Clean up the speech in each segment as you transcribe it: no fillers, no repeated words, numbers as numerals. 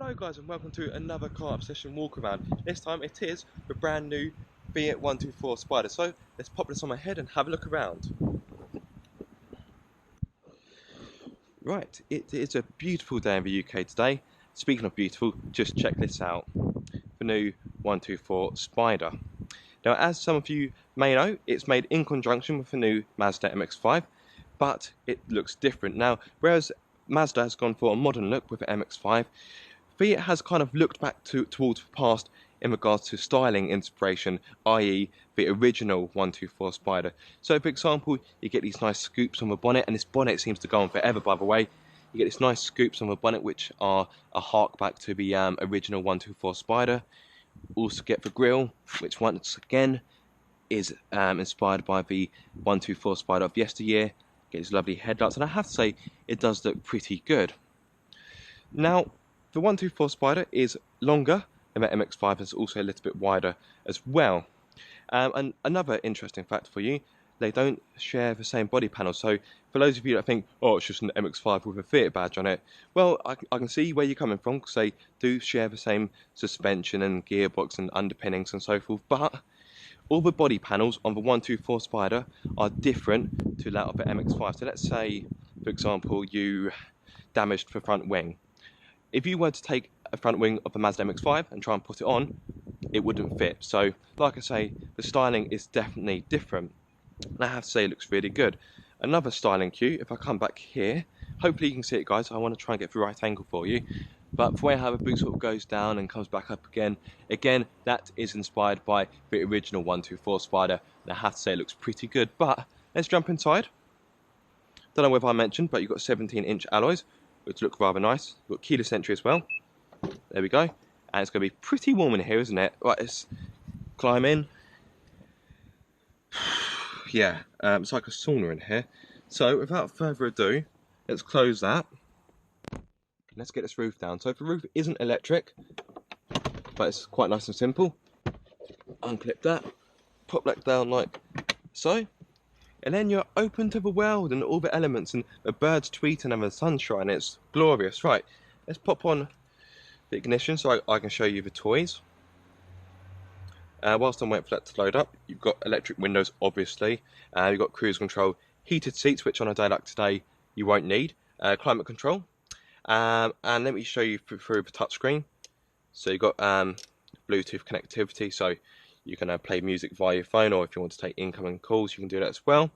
Hello guys and welcome to another car obsession walk around. This time it is the brand new Fiat 124 Spider. So let's pop this on my head and have a look around. Right, it is a beautiful day in the UK today. Speaking of beautiful, just check this out. The new 124 Spider. Now as some of you may know, it's made in conjunction with the new Mazda MX-5, but it looks different. Now whereas Mazda has gone for a modern look with the MX-5, Fiat has kind of looked back towards the past in regards to styling inspiration, i.e. the original 124 Spider. So for example, you get these nice scoops on the bonnet, and this bonnet seems to go on forever by the way. You get these nice scoops on the bonnet which are a hark back to the original 124 Spider. Also get the grille, which once again is inspired by the 124 Spider of yesteryear. Get these lovely headlights, and I have to say it does look pretty good. Now the 124 Spider is longer than the MX-5 and it's also a little bit wider as well. And another interesting fact for you, they don't share the same body panel. So for those of you that think, oh, it's just an MX-5 with a Fiat badge on it, well, I can see where you're coming from because they do share the same suspension and gearbox and underpinnings and so forth, but all the body panels on the 124 Spider are different to that of the MX-5. So let's say, for example, you damaged the front wing. If you were to take a front wing of the Mazda MX-5 and try and put it on, it wouldn't fit. So, like I say, the styling is definitely different. And I have to say it looks really good. Another styling cue, if I come back here, hopefully you can see it guys, I want to try and get the right angle for you. But the way how the boot sort of goes down and comes back up again, that is inspired by the original 124 Spider. And I have to say it looks pretty good. But let's jump inside. Don't know whether I mentioned, but you've got 17-inch alloys, which look rather nice. You've got keyless entry as well. There we go. And it's going to be pretty warm in here, isn't it? Right, let's climb in. Yeah, it's like a sauna in here. So without further ado, let's close that. Let's get this roof down. So the roof isn't electric, but it's quite nice and simple. Unclip that, pop that down like so. And then you're open to the world and all the elements and the birds tweeting and the sunshine. It's glorious. Right, let's pop on the ignition so I can show you the toys. Whilst I'm waiting for that to load up, you've got electric windows, obviously. You've got cruise control, heated seats, which on a day like today you won't need. Climate control. And let me show you through the touchscreen. So you've got Bluetooth connectivity, so you can play music via your phone, or if you want to take incoming calls, you can do that as well.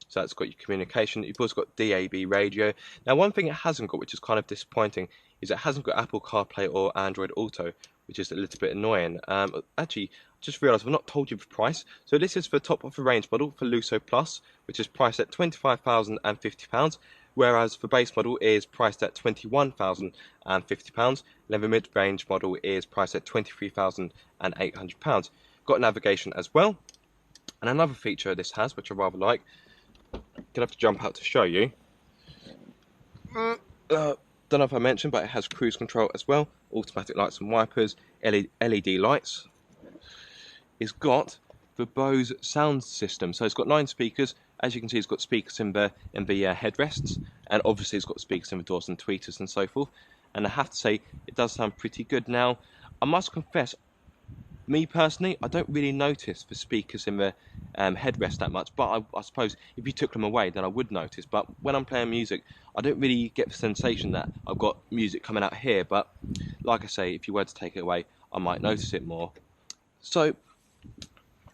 So that's got your communication. You've also got DAB radio. Now, one thing it hasn't got, which is kind of disappointing, is it hasn't got Apple CarPlay or Android Auto, which is a little bit annoying. Actually, I just realised I've not told you the price. So this is for top of the range model for Lusso Plus, which is priced at £25,050, whereas the base model is priced at £21,050. Then the mid-range model is priced at £23,800. Got navigation as well. And another feature this has, which I rather like, gonna have to jump out to show you. Don't know if I mentioned, but it has cruise control as well, automatic lights and wipers, LED lights. It's got the Bose sound system, so it's got 9 speakers. As you can see, it's got speakers in the headrests, and obviously it's got speakers in the doors and tweeters and so forth. And I have to say, it does sound pretty good. Now, I must confess, me personally, I don't really notice the speakers in the headrest that much, but I suppose if you took them away then I would notice. But when I'm playing music, I don't really get the sensation that I've got music coming out here, but like I say, if you were to take it away, I might notice it more. So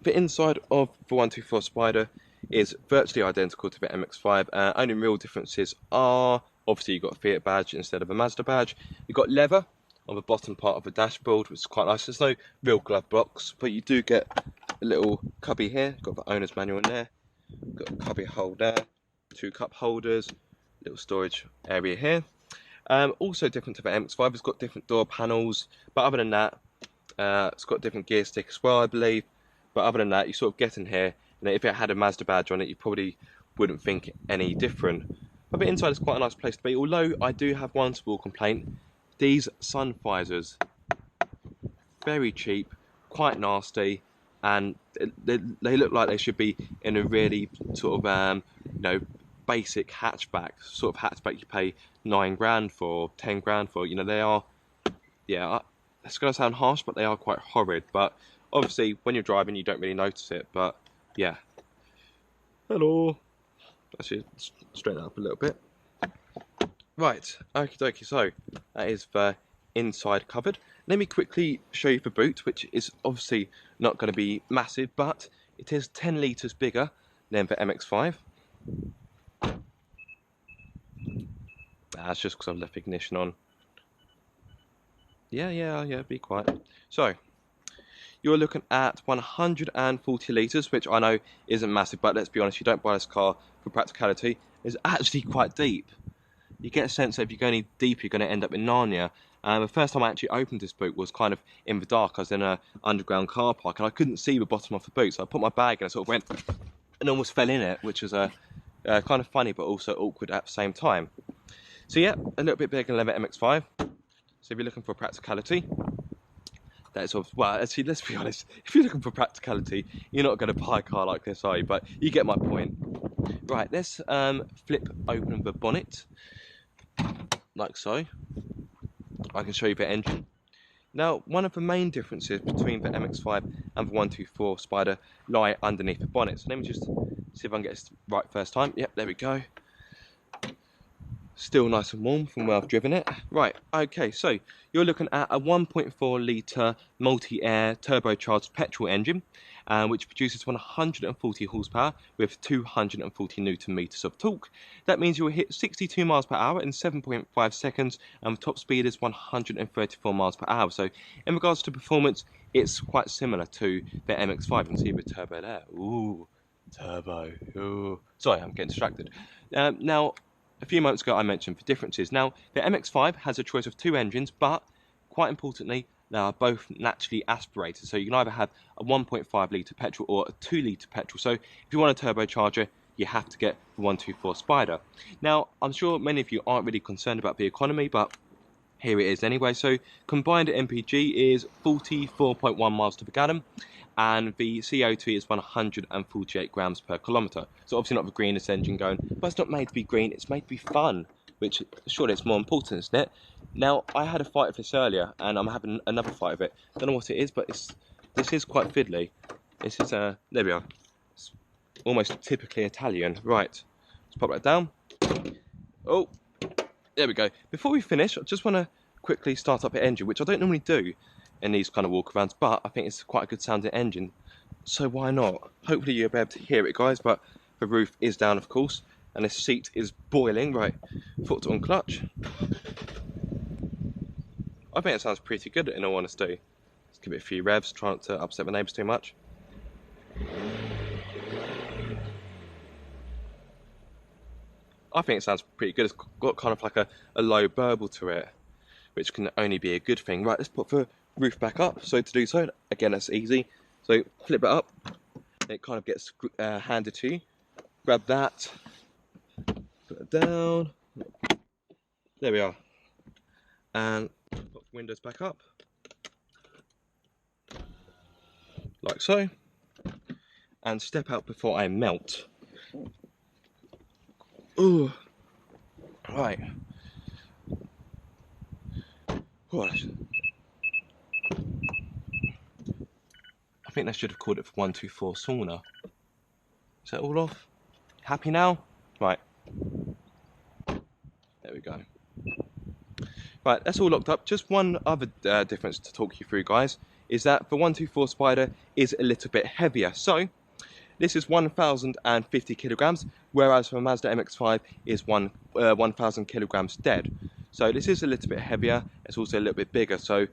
the inside of the 124 Spider is virtually identical to the MX-5. Only real differences are, obviously you've got a Fiat badge instead of a Mazda badge. You've got leather on the bottom part of the dashboard, which is quite nice. There's no real glove box, but you do get a little cubby here. Got the owner's manual in there. Got a cubby holder, 2 cup holders, little storage area here. Also different to the MX-5, it's got different door panels, but other than that, it's got different gear stick as well, I believe. But other than that, you sort of get in here, and if it had a Mazda badge on it, you probably wouldn't think any different. But the inside is quite a nice place to be, although I do have one small complaint. These sun visors, very cheap, quite nasty, and they look like they should be in a really sort of basic hatchback, sort of hatchback you pay 9 grand for, 10 grand for. You know, they are yeah, it's going to sound harsh, but they are quite horrid. But obviously, when you're driving, you don't really notice it. But yeah. Hello. Actually, straighten that up a little bit. Right, okie dokie, so that is the inside covered. Let me quickly show you the boot, which is obviously not going to be massive, but it is 10 litres bigger than the MX-5. That's just because I've left the ignition on. Yeah, be quiet. So, you're looking at 140 litres, which I know isn't massive, but let's be honest, you don't buy this car for practicality. It's actually quite deep. You get a sense that if you go any deeper, you're going to end up in Narnia. The first time I actually opened this boot was kind of in the dark. I was in an underground car park and I couldn't see the bottom of the boot, so I put my bag and I sort of went and almost fell in it, which was kind of funny but also awkward at the same time. So yeah, a little bit bigger than the MX-5. So if you're looking for practicality, that's well, actually, let's be honest, if you're looking for practicality, you're not going to buy a car like this, are you? But you get my point. Right, let's flip open the bonnet, like so. I can show you the engine. Now, one of the main differences between the MX-5 and the 124 Spider lie underneath the bonnet. So let me just see if I can get this right first time. Yep, there we go. Still nice and warm from where I've driven it. Right, okay, so you're looking at a 1.4 litre MultiAir turbocharged petrol engine, which produces 140 horsepower with 240 newton meters of torque. That means you'll hit 62 miles per hour in 7.5 seconds, and the top speed is 134 miles per hour. So in regards to performance, it's quite similar to the MX-5. You can see the turbo there. Ooh, turbo. Ooh. Sorry, I'm getting distracted. Now, a few moments ago I mentioned the differences. Now, the MX-5 has a choice of two engines, but quite importantly, they are both naturally aspirated. So you can either have a 1.5 litre petrol or a 2 litre petrol. So if you want a turbocharger, you have to get the 124 Spider. Now, I'm sure many of you aren't really concerned about the economy, but here it is anyway. So combined MPG is 44.1 miles to the gallon, and the CO2 is 148 grams per kilometre. So obviously not the greenest engine going, but it's not made to be green, it's made to be fun, which surely it's more important, isn't it? Now, I had a fight with this earlier, and I'm having another fight with it. Don't know what it is, but this is quite fiddly. This is, there we are. It's almost typically Italian. Right, let's pop that down. Oh, there we go. Before we finish, I just want to quickly start up the engine, which I don't normally do in these kind of walkarounds, but I think it's quite a good sounding engine, so why not? Hopefully you'll be able to hear it, guys, but the roof is down, of course, and this seat is boiling. Right, foot on clutch. I think it sounds pretty good, in all honesty. Let's give it a few revs, try not to upset the neighbours too much. I think it sounds pretty good. It's got kind of like a low burble to it, which can only be a good thing. Right, let's put the roof back up. So to do so, again, that's easy. So flip it up, it kind of gets handed to you. Grab that, put it down. There we are. And put the windows back up, like so. And step out before I melt. Ooh. Right. What? I think they should have called it for 124 sauna. Is that all off? Happy now? Right. There we go. Right, that's all locked up. Just one other difference to talk you through, guys, is that the 124 Spider is a little bit heavier. So, this is 1,050 kilograms, whereas the Mazda MX-5 is 1,000 kilograms dead. So this is a little bit heavier. It's also a little bit bigger, so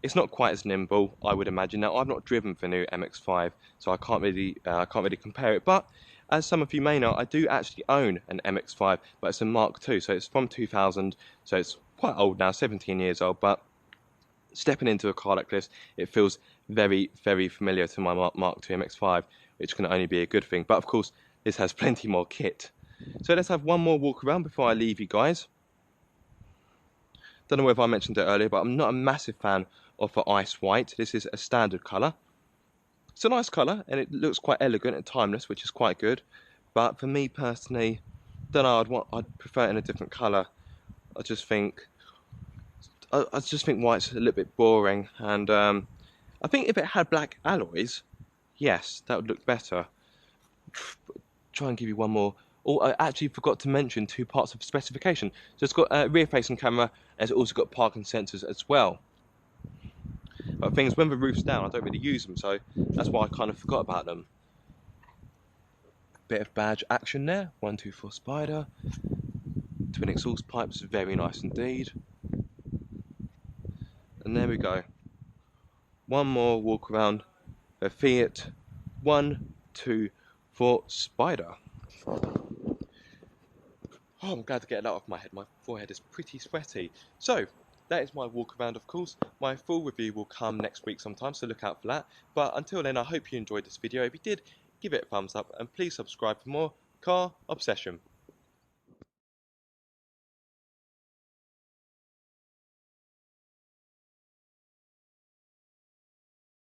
it's not quite as nimble, I would imagine. Now, I've not driven the new MX-5, so I can't really compare it. But as some of you may know, I do actually own an MX-5, but it's a Mark II, so it's from 2000, so it's quite old now, 17 years old. But stepping into a car like this, it feels very, very familiar to my Mark II MX-5, which can only be a good thing. But of course, this has plenty more kit. So let's have one more walk around before I leave you guys. Don't know whether I mentioned it earlier, but I'm not a massive fan of the ice white. This is a standard colour. It's a nice colour, and it looks quite elegant and timeless, which is quite good. But for me personally, don't know, I'd prefer it in a different colour. I just think, I just think white's a little bit boring, and I think if it had black alloys, yes, that would look better. Try and give you one more. Oh, I actually forgot to mention two parts of the specification. So it's got a rear-facing camera, and it's also got parking sensors as well. But the thing is, when the roof's down, I don't really use them, so that's why I kind of forgot about them. Bit of badge action there. 124 Spider. Twin exhaust pipes, very nice indeed. And there we go. One more walk around a Fiat 124 Spider. Oh, I'm glad to get it out of my head. My forehead is pretty sweaty. So, that is my walk around, of course. My full review will come next week sometime, so look out for that. But until then, I hope you enjoyed this video. If you did, give it a thumbs up and please subscribe for more car obsession.